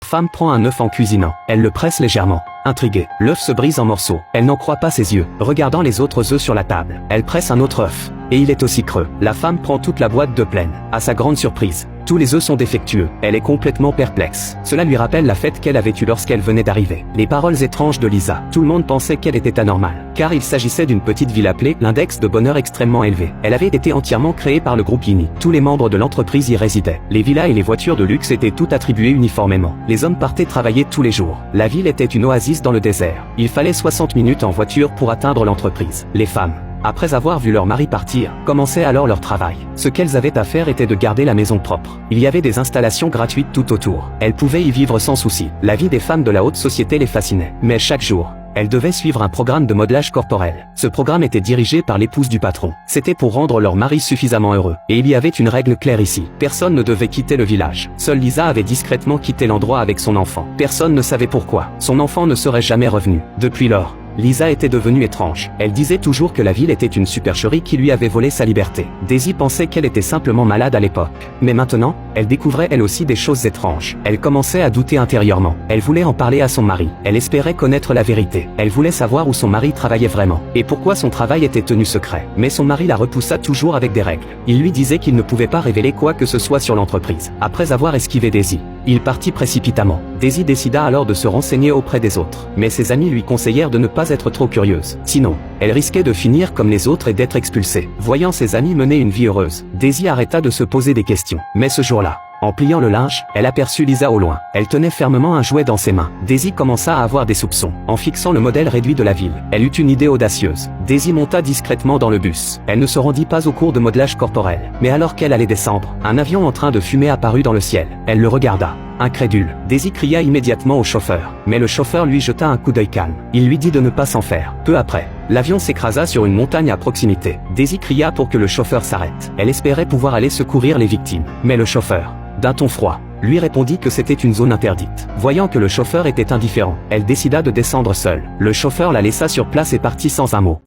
Femme prend un œuf en cuisinant. Elle le presse légèrement. Intriguée, l'œuf se brise en morceaux. Elle n'en croit pas ses yeux. Regardant les autres œufs sur la table, elle presse un autre œuf. Et il est aussi creux. La femme prend toute la boîte de pleine. À sa grande surprise, tous les œufs sont défectueux. Elle est complètement perplexe. Cela lui rappelle la fête qu'elle avait eue lorsqu'elle venait d'arriver. Les paroles étranges de Lisa. Tout le monde pensait qu'elle était anormale. Car il s'agissait d'une petite ville appelée l'index de bonheur extrêmement élevé. Elle avait été entièrement créée par le groupe Yini. Tous les membres de l'entreprise y résidaient. Les villas et les voitures de luxe étaient toutes attribuées uniformément. Les hommes partaient travailler tous les jours. La ville était une oasis dans le désert. Il fallait 60 minutes en voiture pour atteindre l'entreprise. Les femmes, après avoir vu leur mari partir, commençaient alors leur travail. Ce qu'elles avaient à faire était de garder la maison propre. Il y avait des installations gratuites tout autour. Elles pouvaient y vivre sans souci. La vie des femmes de la haute société les fascinait. Mais chaque jour, elles devaient suivre un programme de modelage corporel. Ce programme était dirigé par l'épouse du patron. C'était pour rendre leur mari suffisamment heureux. Et il y avait une règle claire ici. Personne ne devait quitter le village. Seule Lisa avait discrètement quitté l'endroit avec son enfant. Personne ne savait pourquoi. Son enfant ne serait jamais revenu. Depuis lors, Lisa était devenue étrange. Elle disait toujours que la ville était une supercherie qui lui avait volé sa liberté. Daisy pensait qu'elle était simplement malade à l'époque. Mais maintenant, elle découvrait elle aussi des choses étranges. Elle commençait à douter intérieurement. Elle voulait en parler à son mari. Elle espérait connaître la vérité. Elle voulait savoir où son mari travaillait vraiment. Et pourquoi son travail était tenu secret. Mais son mari la repoussa toujours avec des règles. Il lui disait qu'il ne pouvait pas révéler quoi que ce soit sur l'entreprise. Après avoir esquivé Daisy, il partit précipitamment. Daisy décida alors de se renseigner auprès des autres. Mais ses amis lui conseillèrent de ne pas être trop curieuse. Sinon, elle risquait de finir comme les autres et d'être expulsée. Voyant ses amis mener une vie heureuse, Daisy arrêta de se poser des questions. Mais ce jour-là, en pliant le linge, elle aperçut Lisa au loin. Elle tenait fermement un jouet dans ses mains. Daisy commença à avoir des soupçons. En fixant le modèle réduit de la ville, elle eut une idée audacieuse. Daisy monta discrètement dans le bus. Elle ne se rendit pas au cours de modelage corporel. Mais alors qu'elle allait descendre, un avion en train de fumer apparut dans le ciel. Elle le regarda. Incrédule, Daisy cria immédiatement au chauffeur. Mais le chauffeur lui jeta un coup d'œil calme. Il lui dit de ne pas s'en faire. Peu après, l'avion s'écrasa sur une montagne à proximité. Daisy cria pour que le chauffeur s'arrête. Elle espérait pouvoir aller secourir les victimes. Mais le chauffeur, d'un ton froid, lui répondit que c'était une zone interdite. Voyant que le chauffeur était indifférent, elle décida de descendre seule. Le chauffeur la laissa sur place et partit sans un mot.